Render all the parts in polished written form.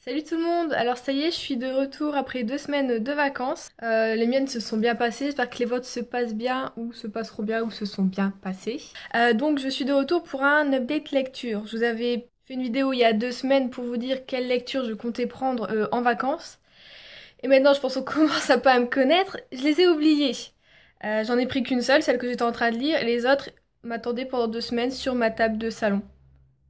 Salut tout le monde! Alors ça y est, je suis de retour après 2 semaines de vacances. Les miennes se sont bien passées, j'espère que les vôtres se passent bien, ou se passeront bien, ou se sont bien passées. Donc je suis de retour pour un update lecture. Je vous avais fait une vidéo il y a 2 semaines pour vous dire quelle lecture je comptais prendre en vacances. Et maintenant je pense qu'on commence un peu à me connaître, je les ai oubliées. J'en ai pris qu'une seule, celle que j'étais en train de lire, et les autres m'attendaient pendant 2 semaines sur ma table de salon.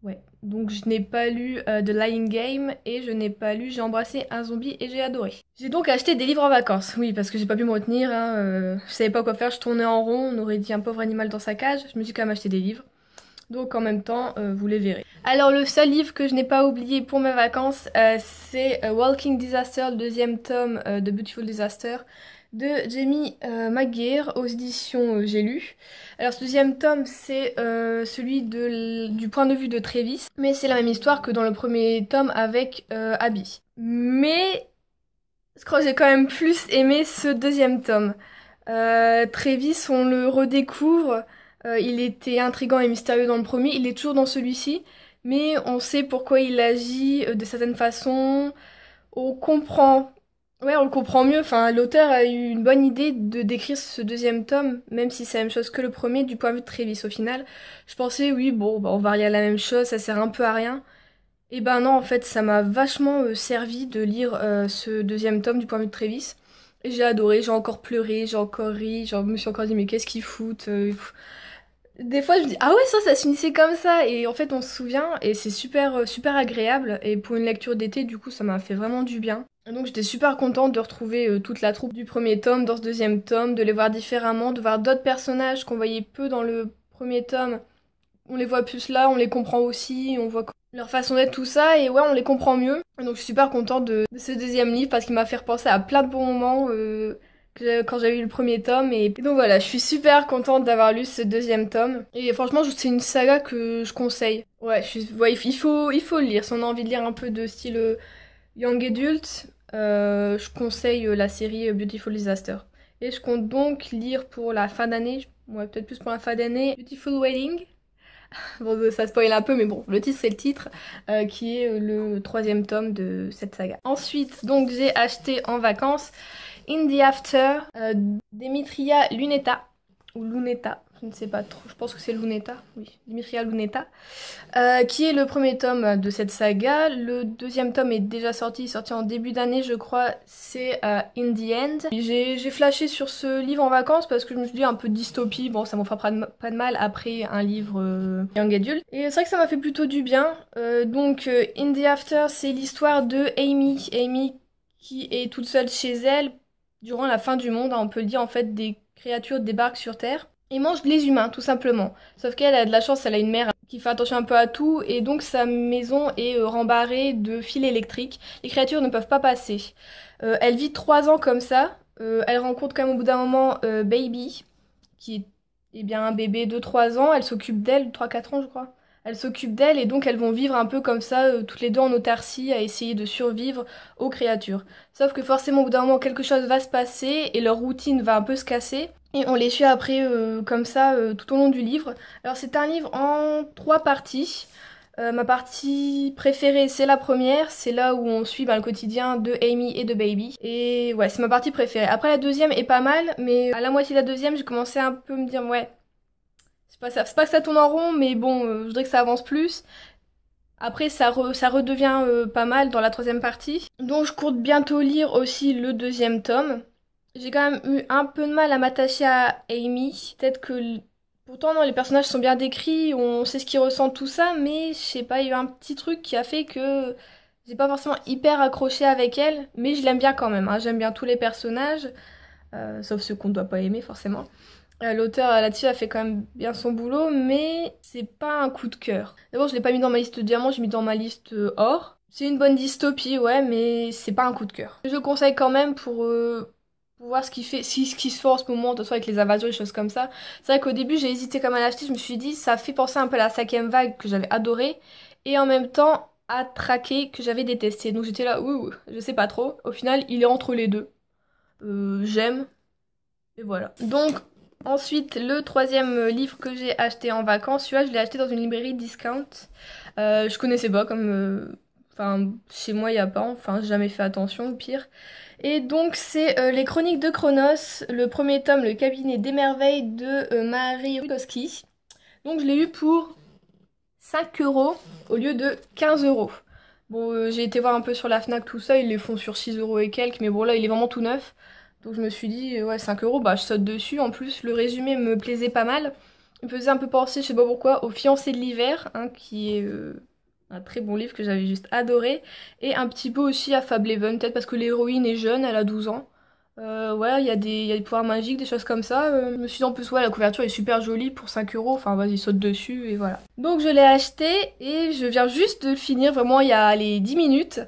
Ouais, donc je n'ai pas lu The Lying Game et je n'ai pas lu J'ai embrassé un zombie et j'ai adoré. J'ai donc acheté des livres en vacances, oui, parce que j'ai pas pu me retenir, hein, je savais pas quoi faire, je tournais en rond, on aurait dit un pauvre animal dans sa cage, je me suis quand même acheté des livres. Donc en même temps, vous les verrez. Alors le seul livre que je n'ai pas oublié pour mes vacances, c'est Walking Disaster, le deuxième tome de Beautiful Disaster de Jamie McGeer aux éditions J'ai lu. Alors ce deuxième tome, c'est celui du point de vue de Travis, mais c'est la même histoire que dans le premier tome avec Abby. Mais je crois que j'ai quand même plus aimé ce deuxième tome. Travis, on le redécouvre. Il était intriguant et mystérieux dans le premier, il est toujours dans celui-ci, mais on sait pourquoi il agit de certaines façons. On comprend. Ouais, on le comprend mieux. Enfin, l'auteur a eu une bonne idée de décrire ce deuxième tome, même si c'est la même chose que le premier, du point de vue de Travis. Au final, je pensais, oui, bon, bah, on va regarder la même chose, ça sert un peu à rien. Et ben non, en fait, ça m'a vachement servi de lire ce deuxième tome du point de vue de Travis. Et j'ai adoré, j'ai encore pleuré, j'ai encore ri, genre, je me suis encore dit, mais qu'est-ce qu'ils foutent Des fois, je me dis, ah ouais, ça se finissait comme ça. Et en fait, on se souvient, et c'est super, super agréable. Et pour une lecture d'été, du coup, ça m'a fait vraiment du bien. Et donc, j'étais super contente de retrouver toute la troupe du premier tome dans ce deuxième tome, de les voir différemment, de voir d'autres personnages qu'on voyait peu dans le premier tome. On les voit plus là, on les comprend aussi, on voit leur façon d'être, tout ça, et ouais, on les comprend mieux. Et donc je suis super contente de ce deuxième livre parce qu'il m'a fait repenser à plein de bons moments quand j'avais lu le premier tome. Et donc voilà, je suis super contente d'avoir lu ce deuxième tome. Et franchement, c'est une saga que je conseille. Ouais, ouais, il faut le lire. Si on a envie de lire un peu de style Young Adult, je conseille la série Beautiful Disaster. Et je compte donc lire pour la fin d'année, ouais, peut-être plus pour la fin d'année, Beautiful Wedding. Bon, ça spoil un peu, mais bon, le titre c'est le titre, qui est le troisième tome de cette saga. Ensuite, donc j'ai acheté en vacances In the After d'Emitria Lunetta, ou Lunetta, je ne sais pas trop, je pense que c'est Lunetta, oui, Dimitria Lunetta, qui est le premier tome de cette saga. Le deuxième tome est déjà sorti en début d'année, je crois, c'est In the End. J'ai flashé sur ce livre en vacances parce que je me suis dit un peu de dystopie, bon, ça m'en fera pas de mal après un livre young adult. Et c'est vrai que ça m'a fait plutôt du bien. Donc, In the After, c'est l'histoire de Amy. Amy qui est toute seule chez elle durant la fin du monde, hein, on peut le dire, en fait, des créatures débarquent sur Terre et mange les humains, tout simplement. Sauf qu'elle a de la chance, elle a une mère qui fait attention un peu à tout, et donc sa maison est rembarrée de fils électriques. Les créatures ne peuvent pas passer. Elle vit 3 ans comme ça. Elle rencontre quand même au bout d'un moment Baby, qui est eh bien, un bébé de 3 ans. Elle s'occupe d'elle, 3-4 ans je crois. Elle s'occupe d'elle et donc elles vont vivre un peu comme ça, toutes les deux en autarcie, à essayer de survivre aux créatures. Sauf que forcément au bout d'un moment quelque chose va se passer et leur routine va un peu se casser. Et on les suit après comme ça tout au long du livre. Alors c'est un livre en 3 parties. Ma partie préférée c'est la première, c'est là où on suit le quotidien de Amy et de Baby. Et ouais, c'est ma partie préférée. Après la deuxième est pas mal, mais à la moitié de la deuxième j'ai commencé un peu à me dire ouais, c'est pas que ça tourne en rond, mais bon, je voudrais que ça avance plus. Après, ça redevient pas mal dans la troisième partie. Donc, je compte bientôt lire aussi le deuxième tome. J'ai quand même eu un peu de mal à m'attacher à Amy. Peut-être que... Pourtant, non, les personnages sont bien décrits, on sait ce qu'ils ressentent, tout ça, mais je sais pas, il y a eu un petit truc qui a fait que j'ai pas forcément hyper accroché avec elle, mais je l'aime bien quand même, hein. J'aime bien tous les personnages, sauf ceux qu'on ne doit pas aimer forcément. L'auteur là-dessus a fait quand même bien son boulot, mais c'est pas un coup de cœur. D'abord, je l'ai pas mis dans ma liste diamant, j'ai mis dans ma liste or. C'est une bonne dystopie, ouais, mais c'est pas un coup de cœur. Je le conseille quand même pour voir ce qui fait, ce qui se fait en ce moment, de toute façon avec les invasions et choses comme ça. C'est vrai qu'au début, j'ai hésité quand même à l'acheter, je me suis dit, ça fait penser un peu à la cinquième vague que j'avais adorée, et en même temps à Traquer que j'avais détesté. Donc j'étais là, ouh, je sais pas trop. Au final, il est entre les deux. J'aime, et voilà. Donc, ensuite, le troisième livre que j'ai acheté en vacances, celui-là je l'ai acheté dans une librairie discount. Je connaissais pas comme Enfin, chez moi, il n'y a pas, enfin, j'ai jamais fait attention, au pire. Et donc, c'est Les Chroniques de Chronos, le premier tome, Le cabinet des merveilles de Marie Rudkowski. Donc, je l'ai eu pour 5 € au lieu de 15 €. Bon, j'ai été voir un peu sur la Fnac, tout ça, ils les font sur 6 € et quelques, mais bon, là, il est vraiment tout neuf. Donc, je me suis dit, ouais, 5 €, bah, je saute dessus. En plus, le résumé me plaisait pas mal. Il me faisait un peu penser, je sais pas pourquoi, au Fiancé de l'hiver, hein, qui est un très bon livre que j'avais juste adoré. Et un petit peu aussi à Fablehaven, peut-être parce que l'héroïne est jeune, elle a 12 ans. Ouais, il y a des pouvoirs magiques, des choses comme ça. Je me suis dit en plus, ouais, la couverture est super jolie pour 5 €. Enfin, vas-y, saute dessus et voilà. Donc, je l'ai acheté et je viens juste de le finir. Vraiment, il y a les 10 minutes.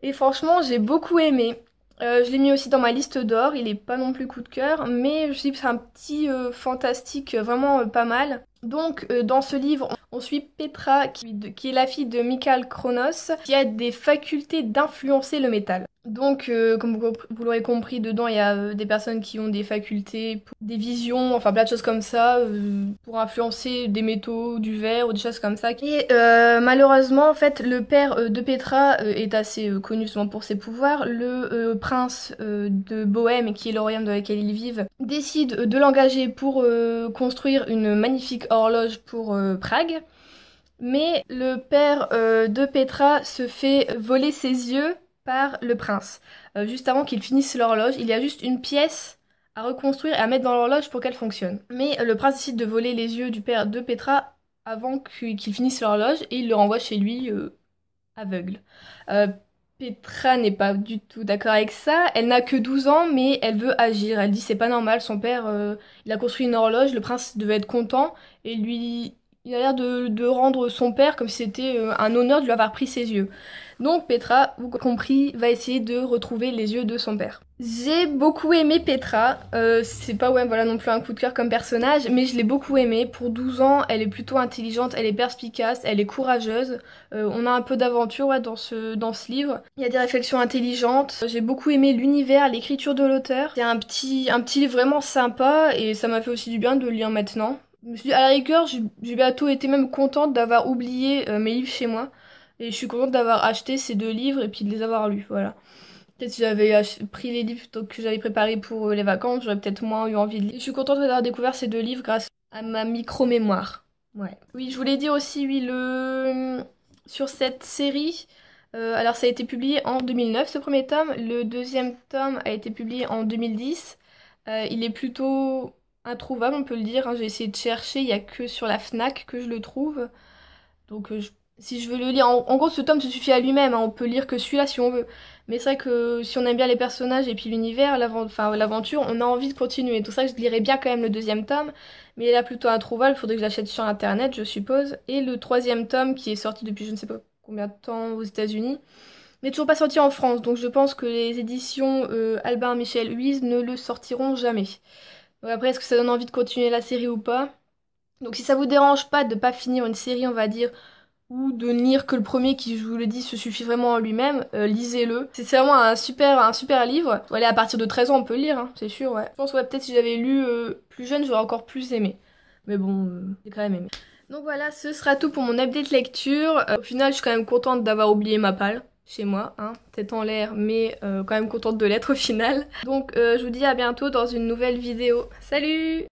Et franchement, j'ai beaucoup aimé. Je l'ai mis aussi dans ma liste d'or. Il est pas non plus coup de cœur, mais je me suis dit que c'est un petit fantastique vraiment pas mal. Donc, dans ce livre, on suit Petra, qui est la fille de Michael Chronos, qui a des facultés d'influencer le métal. Donc, comme vous l'aurez compris, dedans, il y a des personnes qui ont des facultés, des visions, enfin plein de choses comme ça, pour influencer des métaux, du verre ou des choses comme ça. Et malheureusement, en fait, le père de Petra est assez connu souvent pour ses pouvoirs. Le prince de Bohême, qui est le royaume dans lequel ils vivent, décide de l'engager pour construire une magnifique horloge pour Prague. Mais le père de Petra se fait voler ses yeux par le prince. Juste avant qu'il finisse l'horloge, il y a juste une pièce à reconstruire et à mettre dans l'horloge pour qu'elle fonctionne. Mais le prince décide de voler les yeux du père de Petra avant qu'il finisse l'horloge et il le renvoie chez lui aveugle. Petra n'est pas du tout d'accord avec ça. Elle n'a que 12 ans, mais elle veut agir. Elle dit c'est pas normal, son père, il a construit une horloge, le prince devait être content, et lui, il a l'air de rendre son père comme si c'était un honneur de lui avoir pris ses yeux. Donc Petra, vous compris, va essayer de retrouver les yeux de son père. J'ai beaucoup aimé Petra, c'est pas ouais, voilà non plus un coup de cœur comme personnage, mais je l'ai beaucoup aimée. Pour 12 ans, elle est plutôt intelligente, elle est perspicace, elle est courageuse. On a un peu d'aventure ouais, dans ce livre. Il y a des réflexions intelligentes. J'ai beaucoup aimé l'univers, l'écriture de l'auteur. C'est un petit livre vraiment sympa et ça m'a fait aussi du bien de le lire maintenant. Je me suis dit, à la rigueur, j'ai bientôt été même contente d'avoir oublié mes livres chez moi. Et je suis contente d'avoir acheté ces 2 livres et puis de les avoir lus, voilà. Peut-être si j'avais pris les livres que j'avais préparés pour les vacances, j'aurais peut-être moins eu envie de lire. Je suis contente d'avoir découvert ces 2 livres grâce à ma micro-mémoire. Ouais. Oui, je voulais dire aussi, oui, sur cette série, alors ça a été publié en 2009, ce premier tome. Le deuxième tome a été publié en 2010. Il est plutôt introuvable, on peut le dire, hein. J'ai essayé de chercher, il n'y a que sur la Fnac que je le trouve. Donc si je veux le lire, en gros ce tome se suffit à lui-même, hein. On peut lire que celui-là si on veut. Mais c'est vrai que si on aime bien les personnages et puis l'univers, l'aventure, on a envie de continuer. C'est pour ça que je lirais bien quand même le deuxième tome. Mais il est là plutôt introuvable, il faudrait que je l'achète sur internet je suppose. Et le troisième tome qui est sorti depuis je ne sais pas combien de temps aux États-Unis n'est toujours pas sorti en France. Donc je pense que les éditions Albin Michel Huys ne le sortiront jamais. Donc après est-ce que ça donne envie de continuer la série ou pas? Donc si ça vous dérange pas de pas finir une série on va dire ou de ne lire que le premier qui, je vous le dis, se suffit vraiment en lui-même, lisez-le. C'est vraiment un super livre. Allez, à partir de 13 ans, on peut le lire, hein, c'est sûr, ouais. Je pense, ouais, peut-être si j'avais lu plus jeune, j'aurais encore plus aimé. Mais bon, j'ai quand même aimé. Donc voilà, ce sera tout pour mon update lecture. Au final, je suis quand même contente d'avoir oublié ma palle chez moi, hein, tête en l'air, mais quand même contente de l'être au final. Donc je vous dis à bientôt dans une nouvelle vidéo. Salut!